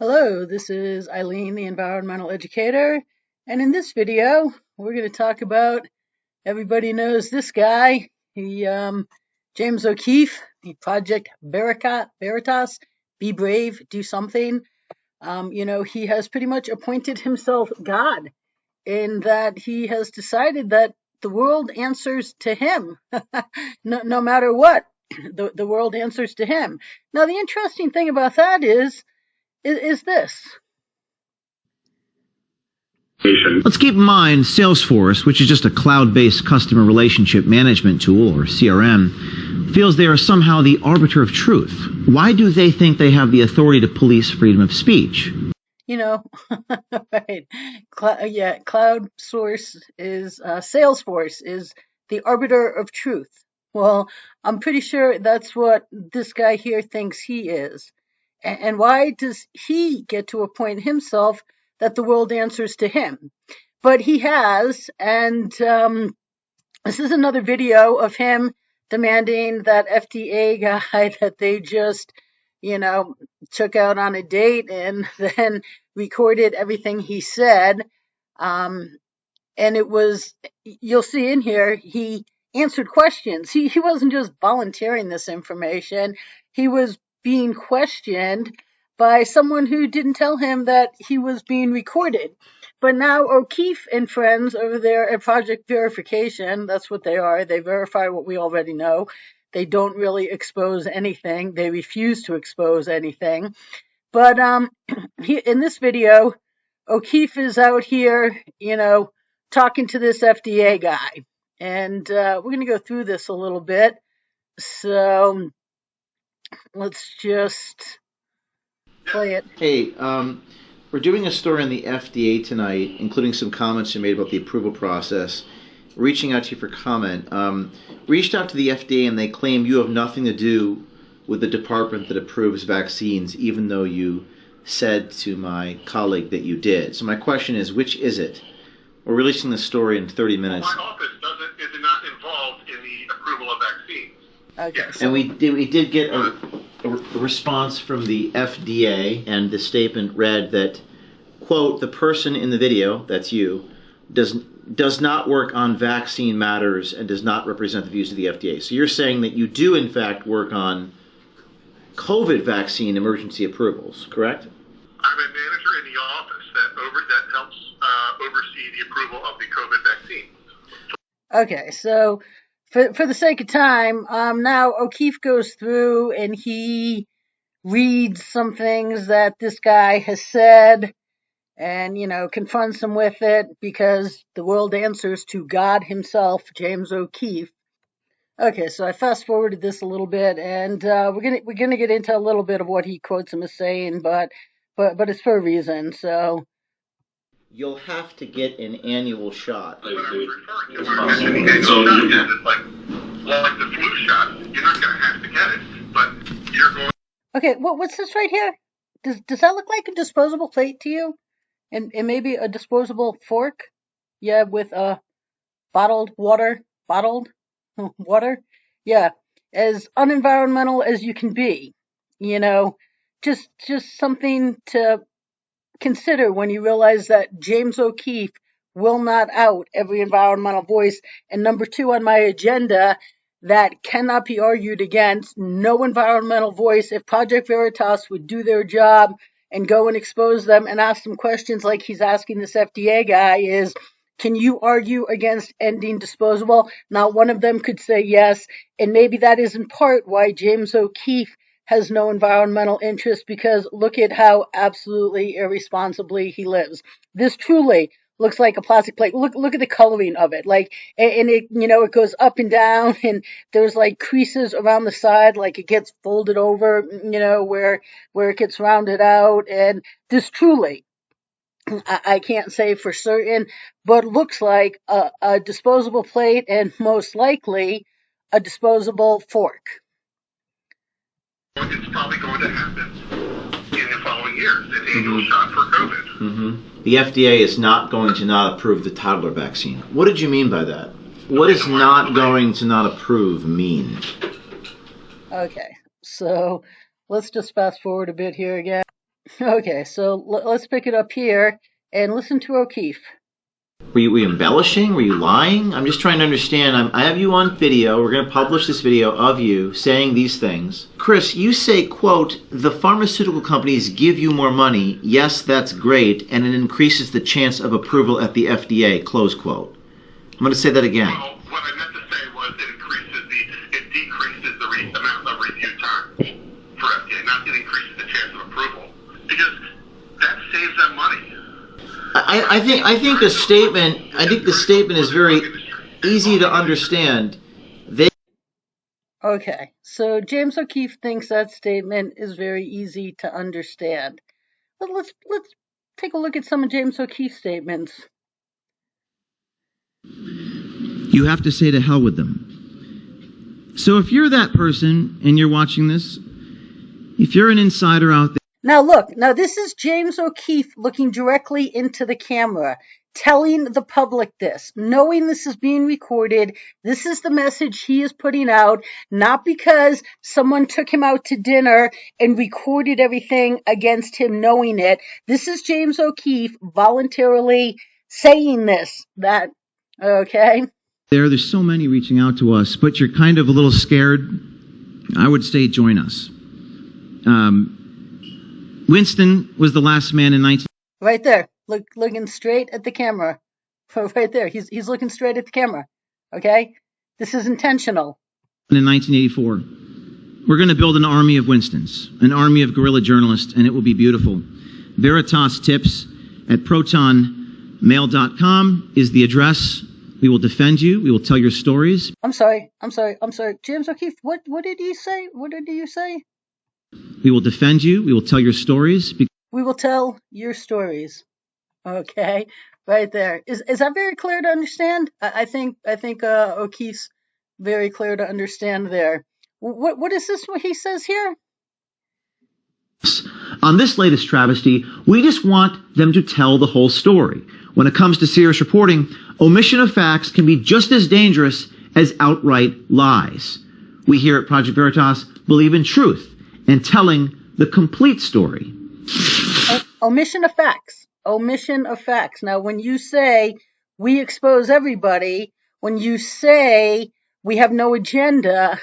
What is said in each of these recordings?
Hello, this is Eileen, the environmental educator, and in this video, we're going to talk about, everybody knows this guy, James O'Keefe, the Project Veritas, be brave, do something. He has pretty much appointed himself God in that he has decided that the world answers to him, no matter what. The world answers to him. Now, the interesting thing about that is this. Let's keep in mind Salesforce, which is just a cloud-based customer relationship management tool, or CRM, feels they are somehow the arbiter of truth. Why do they think they have the authority to police freedom of speech? Right. Salesforce is the arbiter of truth. Well, I'm pretty sure that's what this guy here thinks he is. And why does he get to appoint himself that the world answers to him? But he has, and this is another video of him demanding that FDA guy that they just, took out on a date and then recorded everything he said. And it was, you'll see in here, he answered questions. He wasn't just volunteering this information. He was being questioned by someone who didn't tell him that he was being recorded. But now Okeefe and friends over there at Project Verification, that's what they are. They verify what we already know. They don't really expose anything. They refuse to expose anything. But in this video, Okeefe is out here, talking to this FDA guy. And we're going to go through this a little bit. So let's just play it. Hey, we're doing a story on the FDA tonight, including some comments you made about the approval process. Reaching out to you for comment. Reached out to the FDA and they claim you have nothing to do with the department that approves vaccines, even though you said to my colleague that you did. So my question is, which is it? We're releasing the story in 30 minutes. My office is not involved in the approval of vaccines. Okay. And we did get a response from the FDA, and the statement read that, quote, the person in the video, that's you, does not work on vaccine matters and does not represent the views of the FDA. So you're saying that you do, in fact, work on COVID vaccine emergency approvals, correct? I'm a manager in the office that helps oversee the approval of the COVID vaccine. Okay, so for the sake of time, now Okeefe goes through and he reads some things that this guy has said and, confronts him with it because the world answers to God himself, James O'Keefe. Okay, so I fast forwarded this a little bit, and we're gonna get into a little bit of what he quotes him as saying, but it's for a reason. So you'll have to get an annual shot. What I was referring to was the annual shot is like the flu shot. You're not going to have to get it, but you're going. Okay, what's this right here? Does that look like a disposable plate to you? And maybe a disposable fork? Yeah, with bottled water. Yeah, as unenvironmental as you can be. Just something to consider when you realize that James O'Keefe will not out every environmental voice. And number 2 on my agenda that cannot be argued against, no environmental voice. If Project Veritas would do their job and go and expose them and ask them questions like he's asking this FDA guy is, can you argue against ending disposable? Not one of them could say yes. And maybe that is in part why James O'Keefe has no environmental interest, because look at how absolutely irresponsibly he lives. This truly looks like a plastic plate. Look at the coloring of it. And it, it goes up and down, and there's like creases around the side, like it gets folded over, where it gets rounded out. And this truly, I can't say for certain, but looks like a disposable plate and most likely a disposable fork. It's probably going to happen in the following years, an annual shot for COVID. Mm-hmm. The FDA is not going to not approve the toddler vaccine. What did you mean by that? What does not going to not approve mean? Okay, so let's just fast forward a bit here again. Okay, so let's pick it up here and listen to Okeefe. Were you embellishing? Were you lying? I'm just trying to understand. I have you on video. We're going to publish this video of you saying these things. Chris, you say, quote, the pharmaceutical companies give you more money. Yes, that's great, and it increases the chance of approval at the FDA, close quote. I'm going to say that again. Well, what I meant to say was it decreases the amount of review time for FDA, not it increases the chance of approval, because that saves them money. I think the statement is very easy to understand. Okay, so James O'Keefe thinks that statement is very easy to understand. But let's take a look at some of James O'Keefe's statements. You have to say to hell with them. So if you're that person and you're watching this, if you're an insider out there. Now look, this is James O'Keefe looking directly into the camera, telling the public this, knowing this is being recorded. This is the message he is putting out, not because someone took him out to dinner and recorded everything against him knowing it. This is James O'Keefe voluntarily saying this, okay? There's so many reaching out to us, but you're kind of a little scared. I would say join us. Winston was the last man in 19... Right there, looking straight at the camera. Right there, he's looking straight at the camera, okay? This is intentional. In 1984, we're going to build an army of Winstons, an army of guerrilla journalists, and it will be beautiful. Veritas Tips at protonmail.com is the address. We will defend you. We will tell your stories. I'm sorry. James O'Keefe, what did you say? What did you say? We will defend you. We will tell your stories. We will tell your stories. Okay, right there. Is that very clear to understand? I think O'Keefe's very clear to understand there. What is this? What he says here? On this latest travesty, we just want them to tell the whole story. When it comes to serious reporting, omission of facts can be just as dangerous as outright lies. We here at Project Veritas believe in truth and telling the complete story. Omission of facts. Omission of facts. Now, when you say we expose everybody, when you say we have no agenda,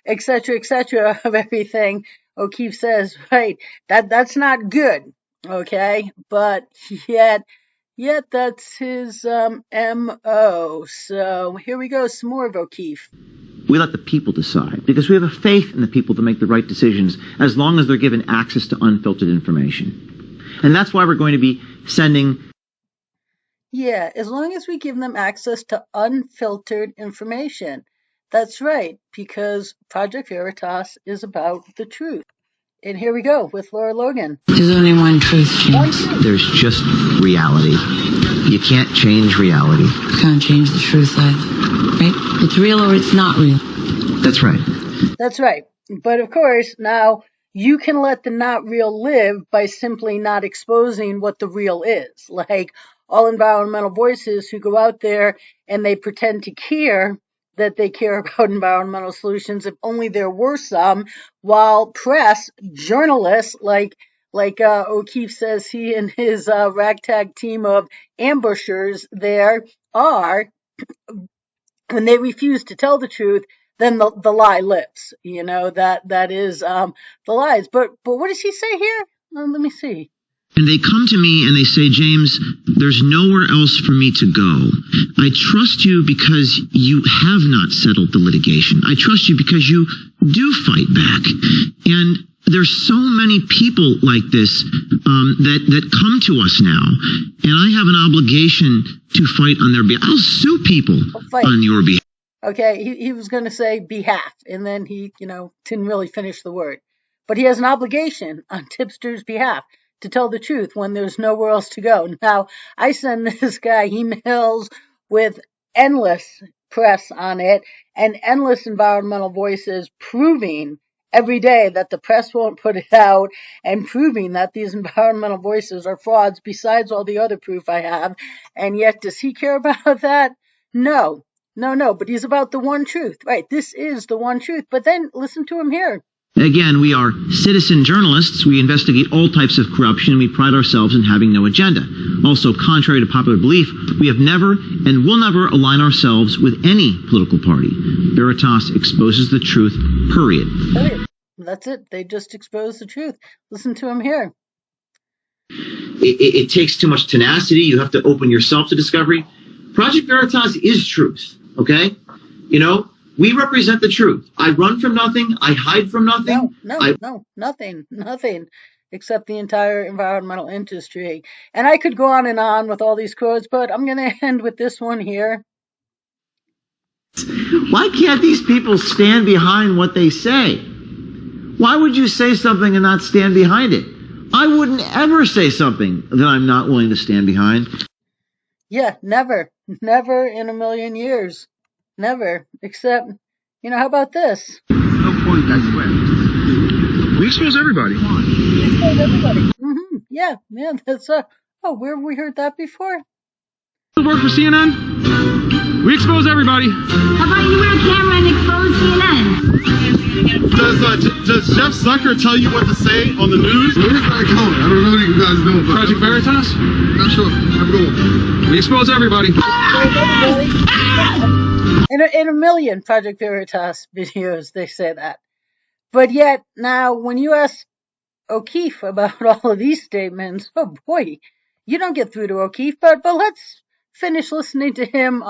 etc., of everything, Okeefe says, right, that's not good, okay? But yet that's his MO. So here we go, some more of Okeefe. We let the people decide because we have a faith in the people to make the right decisions as long as they're given access to unfiltered information. And that's why we're going to be sending... Yeah, as long as we give them access to unfiltered information. That's right, because Project Veritas is about the truth. And here we go with Laura Logan. There's only one truth, James. There's just reality. You can't change reality. You can't change the truth, lad. Right? It's real or it's not real. That's right. That's right. But of course, now you can let the not real live by simply not exposing what the real is. Like all environmental voices who go out there and they pretend to care that they care about environmental solutions, if only there were some, while press, journalists, like Okeefe says he and his ragtag team of ambushers there are, when they refuse to tell the truth, then the lie lives. You know, that is the lies. But what does he say here? Let me see. And they come to me and they say, James, there's nowhere else for me to go. I trust you because you have not settled the litigation. I trust you because you do fight back. And there's so many people like this that come to us now. And I have an obligation to fight on their behalf. I'll sue people on your behalf. Okay, he was going to say behalf, and then he, didn't really finish the word. But he has an obligation on tipsters' behalf to tell the truth when there's nowhere else to go. Now, I send this guy emails with endless press on it and endless environmental voices proving every day that the press won't put it out and proving that these environmental voices are frauds besides all the other proof I have. And yet, does he care about that? No, but he's about the one truth. Right, this is the one truth. But then listen to him here. Again, we are citizen journalists. We investigate all types of corruption. We pride ourselves in having no agenda. Also, contrary to popular belief, we have never and will never align ourselves with any political party. Veritas exposes the truth, period. That's it. They just expose the truth. Listen to him here. It takes too much tenacity. You have to open yourself to discovery. Project Veritas is truth, okay? You know, we represent the truth. I run from nothing. I hide from nothing. No, nothing except the entire environmental industry. And I could go on with all these quotes, but I'm going to end with this one here. Why can't these people stand behind what they say? Why would you say something and not stand behind it? I wouldn't ever say something that I'm not willing to stand behind. Yeah, never in a million years. Never. Except, how about this? No point, I swear. We expose everybody. We expose everybody. Yeah, that's where have we heard that before? Work for CNN? We expose everybody. How about you wear a camera and expose CNN? Does Jeff Zucker tell you what to say on the news? Where's that going? I don't know what you guys doing. Project Veritas? Not sure. Have a good one. We expose everybody. In a million Project Veritas videos, they say that. But yet, now, when you ask Okeefe about all of these statements, oh boy, you don't get through to Okeefe. But let's finish listening to him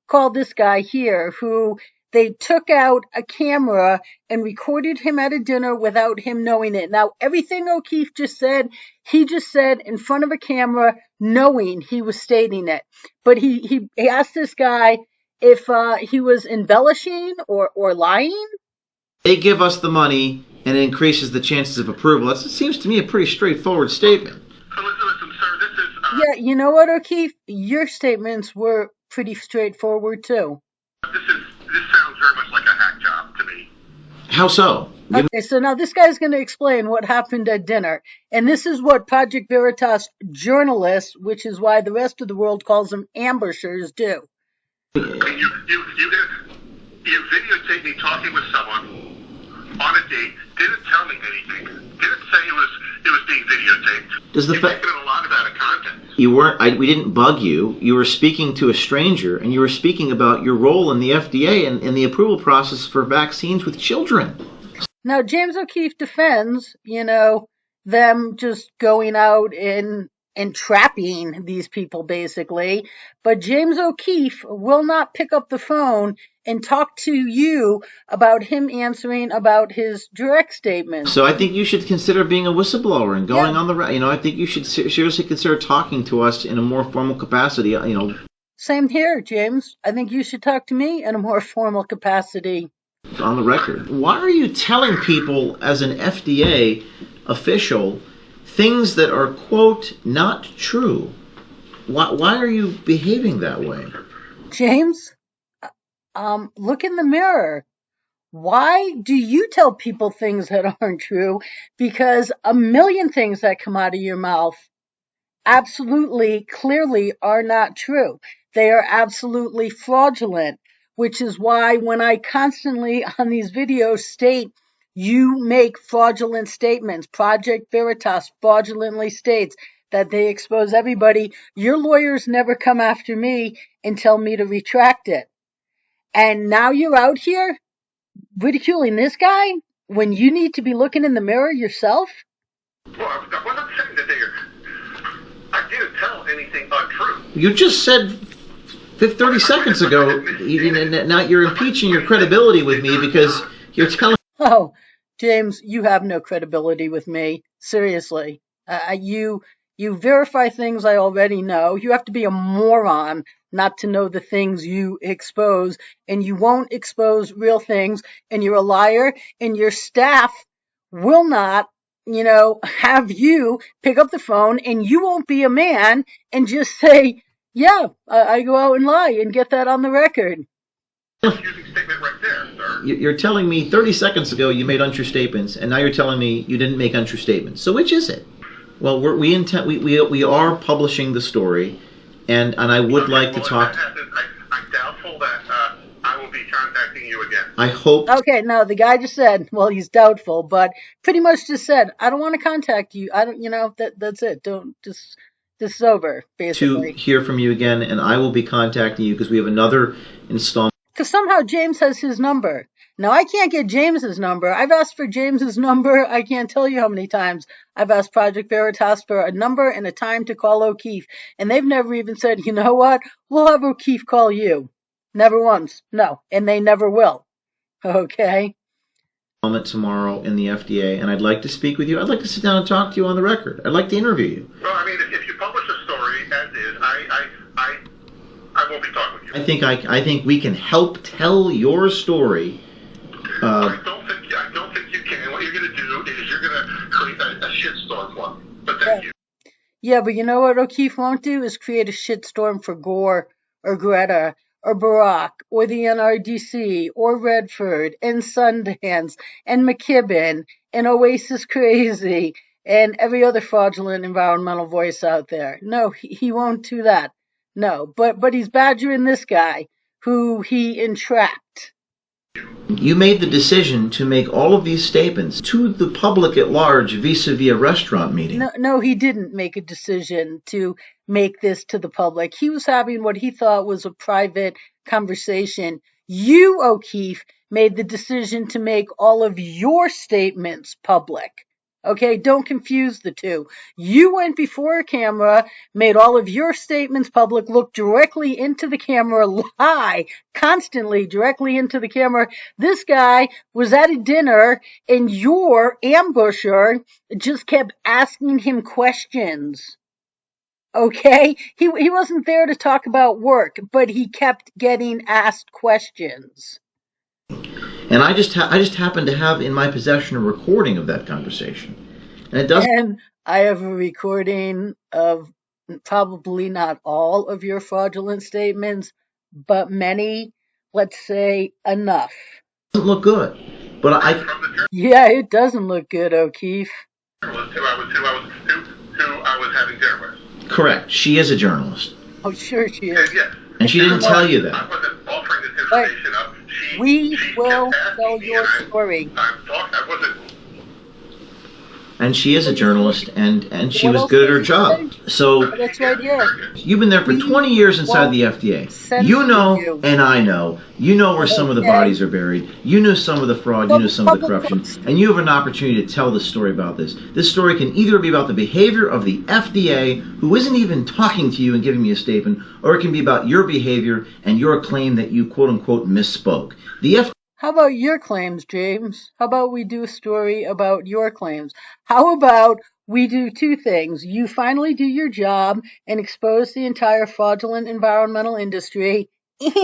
call this guy here, who they took out a camera and recorded him at a dinner without him knowing it. Now, everything Okeefe just said, he just said in front of a camera, knowing he was stating it. But he asked this guy if he was embellishing or lying. They give us the money and it increases the chances of approval. That seems to me a pretty straightforward statement. Listen, sir, this is... Yeah, you know what, Okeefe? Your statements were pretty straightforward, too. This sounds very much like a hack job to me. How so? Okay, so now this guy's going to explain what happened at dinner. And this is what Project Veritas journalists, which is why the rest of the world calls them ambushers, do. I mean, you videotaped me talking with someone on a date, didn't tell me anything, didn't say it was being videotaped. Does the You're making a lot about a content. You weren't. We didn't bug you. You were speaking to a stranger, and you were speaking about your role in the FDA and the approval process for vaccines with children. Now, James O'Keefe defends, them just going out and trapping these people, basically. But James O'Keefe will not pick up the phone and talk to you about him answering about his direct statements. So I think you should consider being a whistleblower and going on the... I think you should seriously consider talking to us in a more formal capacity, Same here, James. I think you should talk to me in a more formal capacity. On the record. Why are you telling people as an FDA official things that are, quote, not true? Why are you behaving that way? James, look in the mirror. Why do you tell people things that aren't true? Because a million things that come out of your mouth absolutely, clearly are not true. They are absolutely fraudulent, which is why when I constantly on these videos state you make fraudulent statements, Project Veritas fraudulently states that they expose everybody, your lawyers never come after me and tell me to retract it. And now you're out here ridiculing this guy when you need to be looking in the mirror yourself? Well, I'm not saying that I didn't tell anything untrue. You just said 30 seconds ago, now you're impeaching your credibility with me because you're telling... Oh, James, you have no credibility with me. Seriously. You verify things I already know. You have to be a moron not to know the things you expose, and you won't expose real things, and you're a liar, and your staff will not, have you pick up the phone, and you won't be a man and just say, yeah, I go out and lie and get that on the record. Using statement right there, sir. You're telling me 30 seconds ago you made untrue statements, and now you're telling me you didn't make untrue statements. So which is it? Well, we are publishing the story, and I would like to talk. I'm doubtful that I will be contacting you you again. I hope. Okay, no, the guy just said, well, he's doubtful, but pretty much just said, I don't want to contact you. I don't, that's it. Don't just, this is over, To basically. hear from you again, and I will be contacting you because we have another installment. Because somehow James has his number. Now, I can't get James's number. I've asked for James's number. I can't tell you how many times I've asked Project Veritas for a number and a time to call Okeefe. And they've never even said, you know what? We'll have Okeefe call you. Never once. No. And they never will. Okay? Tomorrow in the FDA, and I'd like to speak with you. I'd like to sit down and talk to you on the record. I'd like to interview you. Well, I mean, if you publish a story as is, I won't be talking with you. I think we can help tell your story. I don't think you can. What you're going to do is you're going to create a shitstorm for me. But thank you. Yeah, but you know what Okeefe won't do is create a shitstorm for Gore or Greta or Barack or the NRDC or Redford and Sundance and McKibben and Oasis Crazy and every other fraudulent environmental voice out there. No, he won't do that. No, but he's badgering this guy who he entrapped. You made the decision to make all of these statements to the public at large vis-a-vis a restaurant meeting. No, he didn't make a decision to make this to the public. He was having what he thought was a private conversation. You, Okeefe, made the decision to make all of your statements public. Okay, don't confuse the two. You went before a camera, made all of your statements public, looked directly into the camera, lie constantly directly into the camera. This guy was at a dinner and your ambusher just kept asking him questions. Okay? He wasn't there to talk about work, but he kept getting asked questions. And I just happen to have in my possession a recording of that conversation. And it doesn't. And I have a recording of probably not all of your fraudulent statements, but many, let's say enough. Doesn't look good. But Yeah, it doesn't look good, Okeefe. Who I was having dinner with. Correct. She is a journalist. Oh, sure she is. Yes. And she didn't tell you that. I wasn't offering this information up. We will tell your story. I wasn't. And she is a journalist, and she was good at her job. So That's right, yeah. you've been there for 20 years inside the FDA. You know, and I know, you know where some of the bodies are buried. You know some of the fraud, you know some of the corruption. And you have an opportunity to tell this story about this. This story can either be about the behavior of the FDA, who isn't even talking to you and giving me a statement, or it can be about your behavior and your claim that you quote-unquote misspoke. How about your claims, James? How about we do a story about your claims? How about we do two things? You finally do your job and expose the entire fraudulent environmental industry,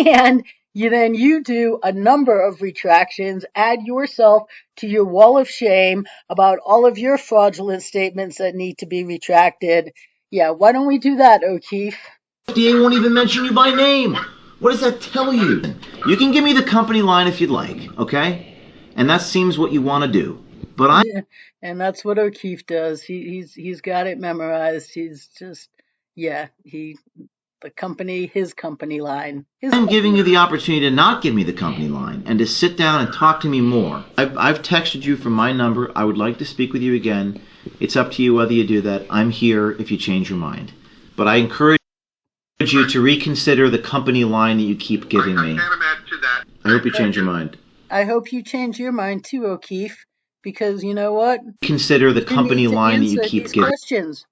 and you do a number of retractions, add yourself to your wall of shame about all of your fraudulent statements that need to be retracted. Yeah, why don't we do that, Okeefe? FDA won't even mention you by name. What does that tell you? You can give me the company line if you'd like, okay? And that seems what you want to do. But Yeah, and that's what Okeefe does. He's got it memorized. He's just his company line. I'm giving you the opportunity to not give me the company line and to sit down and talk to me more. I've texted you from my number. I would like to speak with you again. It's up to you whether you do that. I'm here if you change your mind. But I encourage you to reconsider the company line that you keep giving me. I can't imagine that. I hope you change your mind. I hope you change your mind too, Okeefe, because you know what? Consider the company line that you keep giving. Questions.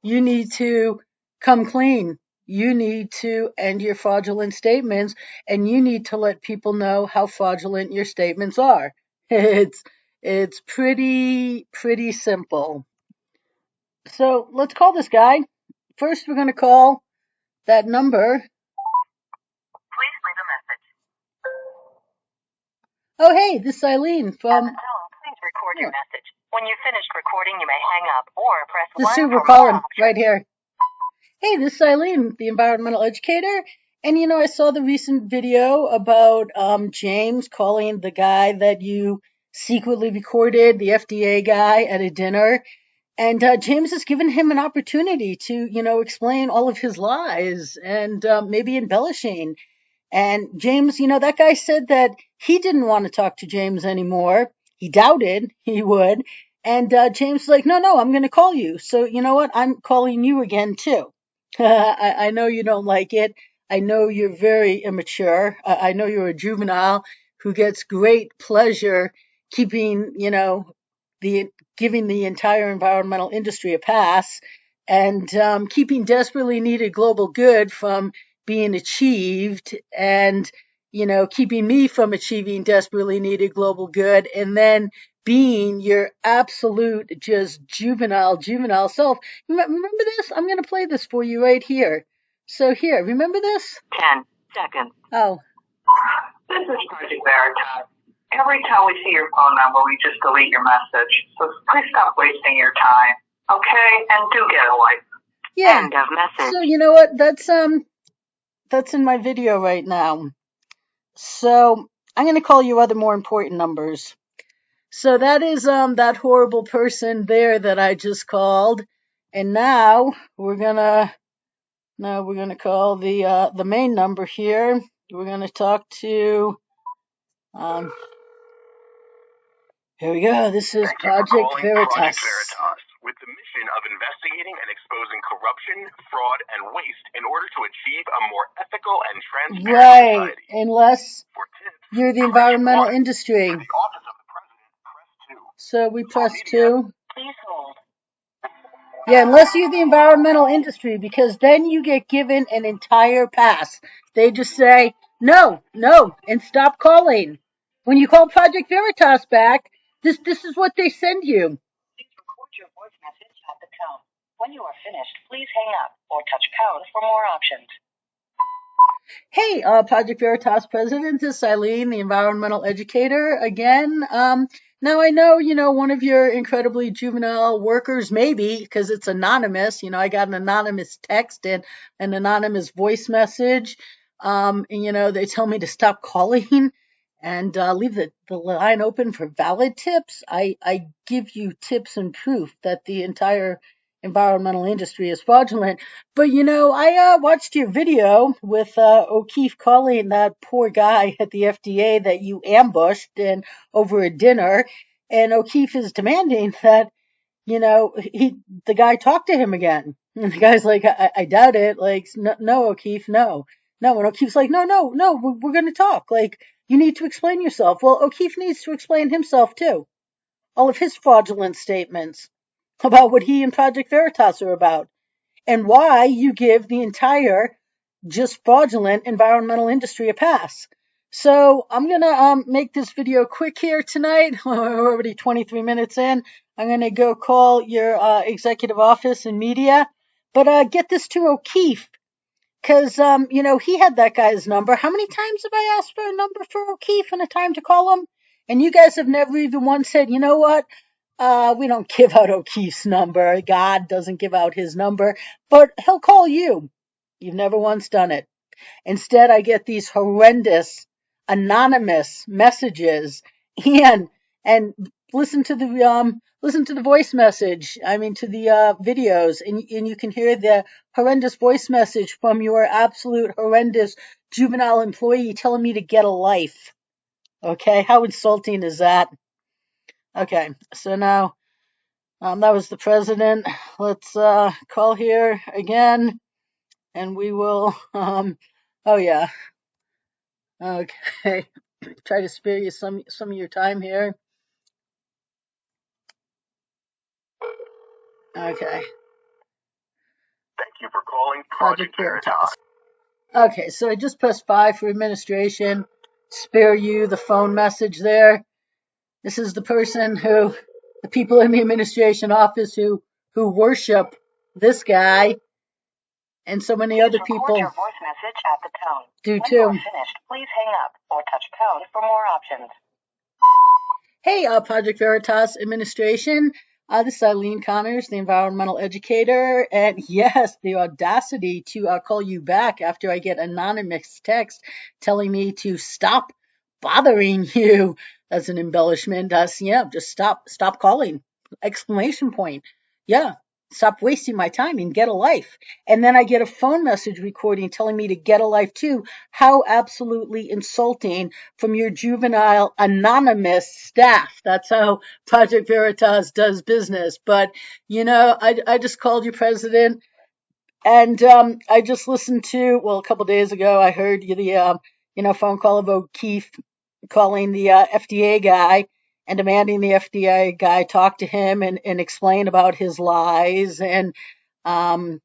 You need to come clean. You need to end your fraudulent statements, and you need to let people know how fraudulent your statements are. It's pretty simple. So let's call this guy. First, we're going to call that number. Please leave a message. Oh, hey, this is Eileen from... At the tone, please record your message. When you've finished recording, you may hang up or press This is 1 who we're for calling more right here. Hey, this is Eileen, the environmental educator. And, I saw the recent video about James calling the guy that you secretly recorded, the FDA guy, at a dinner. And James has given him an opportunity to, explain all of his lies and maybe embellishing. And James, that guy said that he didn't want to talk to James anymore. He doubted he would. And James was like, no, I'm going to call you. So you know what? I'm calling you again, too. I know you don't like it. I know you're very immature. I know you're a juvenile who gets great pleasure keeping, the giving the entire environmental industry a pass and keeping desperately needed global good from being achieved and, keeping me from achieving desperately needed global good and then being your absolute just juvenile self. Remember this? I'm going to play this for you right here. So here, remember this? 10 seconds. Oh, This is Project Veritas. Every time we see your phone number, we just delete your message. So please stop wasting your time, okay? And do get a life. yeah. End of message. So you know what? That's in my video right now. So I'm going to call you other more important numbers. So that is that horrible person there that I just called, and now we're gonna call the main number here. We're gonna talk to here we go. This is Project Veritas. With the mission of investigating and exposing corruption, fraud, and waste in order to achieve a more ethical and transparent Right, society. unless For tips, you're the press environmental 1. industry. For the office of the president, press 2. So we press media, 2. Please hold. Yeah, unless you're the environmental industry, because then you get given an entire pass. They just say, no, and stop calling. When you call Project Veritas back, this is what they send you. Please record your voice message at the tone. When you are finished, please hang up or touch pound for more options. Hey, Project Veritas President, this is Eileen, the environmental educator, again. Now I know, one of your incredibly juvenile workers, maybe, because it's anonymous. I got an anonymous text and an anonymous voice message. And, they tell me to stop calling and leave the line open for valid tips. I give you tips and proof that the entire environmental industry is fraudulent. But I watched your video with Okeefe calling that poor guy at the FDA that you ambushed and over a dinner, and Okeefe is demanding that the guy talk to him again. And the guy's like, I doubt it. Like, no, Okeefe, no. And Okeefe's like, no, we're going to talk. Like, you need to explain yourself. Well, Okeefe needs to explain himself too. All of his fraudulent statements about what he and Project Veritas are about and why you give the entire just fraudulent environmental industry a pass. So I'm going to make this video quick here tonight. We're already 23 minutes in. I'm going to go call your executive office and media. But get this to Okeefe, because, he had that guy's number. How many times have I asked for a number for Okeefe and a time to call him? And you guys have never even once said, you know what? We don't give out Okeefe's number. God doesn't give out his number, but he'll call you. You've never once done it. Instead, I get these horrendous anonymous messages and listen to the voice message. I mean, to the videos, and you can hear the horrendous voice message from your absolute horrendous juvenile employee telling me to get a life. Okay, how insulting is that? Okay, so now that was the president. Let's call here again, and we will. Oh yeah. Okay. Try to spare you some of your time here. Okay. Thank you for calling Project Veritas. Okay, so I just pressed 5 for administration. Spare you the phone message there. This is the people in the administration office who worship this guy and so many other people Record your voice message at the tone. do When too. you are finished, please hang up or touch pound for more options. Hey, Project Veritas administration. This is Eileen Connors, the environmental educator, and yes, the audacity to call you back after I get anonymous text telling me to stop bothering you. That's an embellishment. Yeah, just stop calling! Exclamation point. Yeah, stop wasting my time and get a life. And then I get a phone message recording telling me to get a life too. How absolutely insulting from your juvenile anonymous staff. That's how Project Veritas does business. But, I just called you, President. And I just listened to, a couple of days ago, I heard the phone call of Okeefe calling the FDA guy and demanding the FDA guy talk to him and explain about his lies. And um,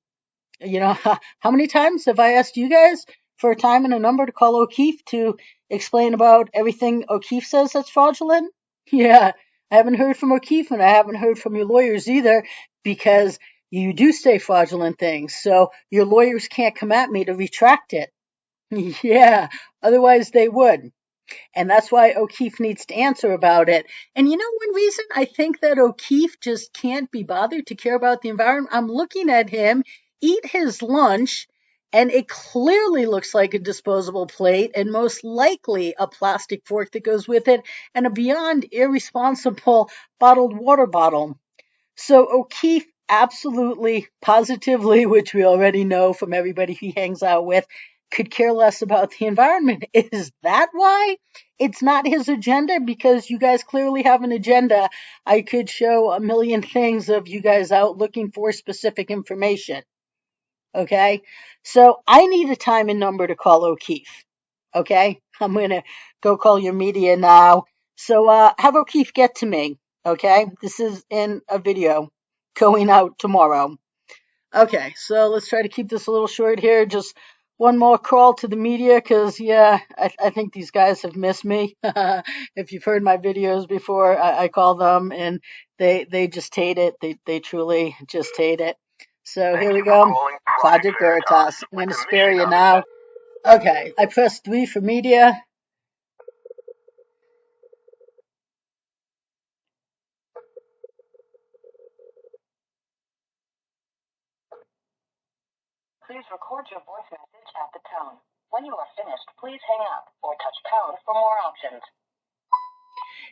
how many times have I asked you guys for a time and a number to call Okeefe to explain about everything Okeefe says that's fraudulent? Yeah, I haven't heard from Okeefe, and I haven't heard from your lawyers either, because you do say fraudulent things. So your lawyers can't come at me to retract it. Yeah, otherwise they would. And that's why Okeefe needs to answer about it. And one reason I think that Okeefe just can't be bothered to care about the environment, I'm looking at him eat his lunch, and it clearly looks like a disposable plate and most likely a plastic fork that goes with it, and a beyond irresponsible bottled water bottle. So Okeefe absolutely, positively, which we already know from everybody he hangs out with, could care less about the environment. Is that why it's not his agenda? Because you guys clearly have an agenda. I could show a million things of you guys out looking for specific information. Okay? So I need a time and number to call Okeefe. Okay? I'm going to go call your media now. So have Okeefe get to me. Okay? This is in a video going out tomorrow. Okay, so let's try to keep this a little short here. Just one more call to the media, because, I think these guys have missed me. If you've heard my videos before, I call them, and they just hate it. They truly just hate it. So here we go. Project Veritas. I'm going to spare you now. Okay, I pressed 3 for media. Please record your voice message at the tone. When you are finished, please hang up or touch pound for more options.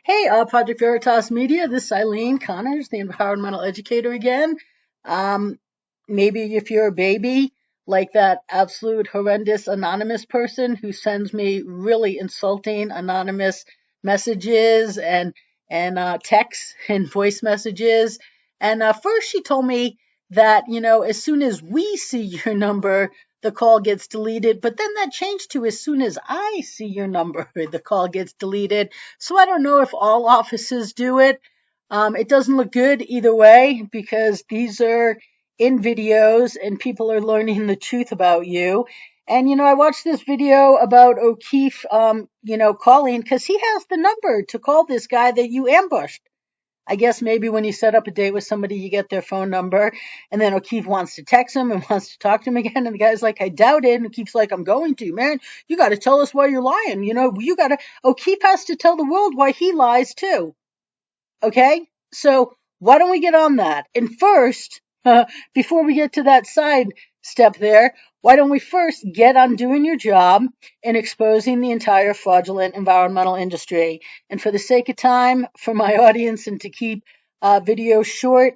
Hey, Project Veritas Media, this is Eileen Connors, the environmental educator again. Maybe if you're a baby, like that absolute horrendous anonymous person who sends me really insulting anonymous messages and texts and voice messages. And first she told me that, as soon as we see your number, the call gets deleted. But then that changed to as soon as I see your number, the call gets deleted. So I don't know if all offices do it. It doesn't look good either way, because these are in videos and people are learning the truth about you. And, I watched this video about Okeefe, calling, because he has the number to call this guy that you ambushed. I guess maybe when you set up a date with somebody, you get their phone number, and then Okeefe wants to text him and wants to talk to him again. And the guy's like, I doubt it. And Okeefe's like, I'm going to, man. You got to tell us why you're lying. Okeefe has to tell the world why he lies too. Okay? So why don't we get on that? And first, before we get to that side step there, why don't we first get on doing your job and exposing the entire fraudulent environmental industry? And for the sake of time, for my audience, and to keep videos short,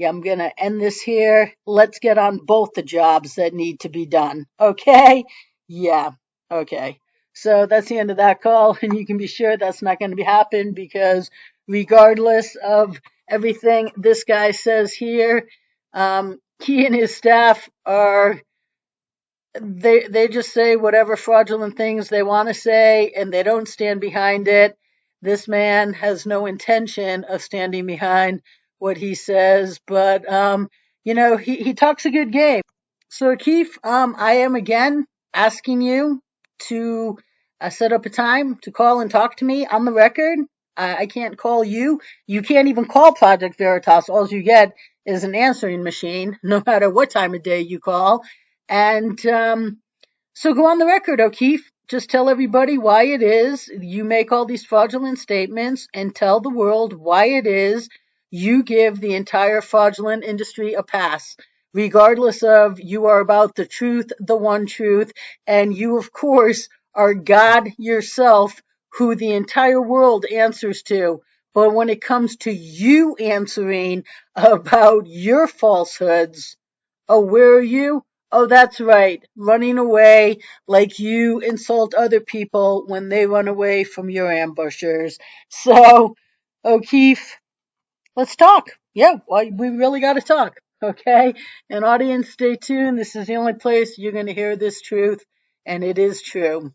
I'm going to end this here. Let's get on both the jobs that need to be done. Okay? Yeah. Okay. So that's the end of that call, and you can be sure that's not going to be happen, because regardless of everything this guy says here, he and his staff they just say whatever fraudulent things they want to say, and they don't stand behind it. This man has no intention of standing behind what he says, but he talks a good game. So Keith, I am again asking you to set up a time to call and talk to me on the record. I can't call you. You can't even call Project Veritas. All you get is an answering machine, no matter what time of day you call. And so go on the record, Okeefe. Just tell everybody why it is you make all these fraudulent statements, and tell the world why it is you give the entire fraudulent industry a pass, regardless of you are about the truth, the one truth, and you, of course, are God yourself, who the entire world answers to. But when it comes to you answering about your falsehoods, oh, where are you? Oh, that's right, running away like you insult other people when they run away from your ambushers. So, O'Keefe, let's talk. Yeah, well, we really got to talk. Okay? And audience, stay tuned. This is the only place you're going to hear this truth, and it is true.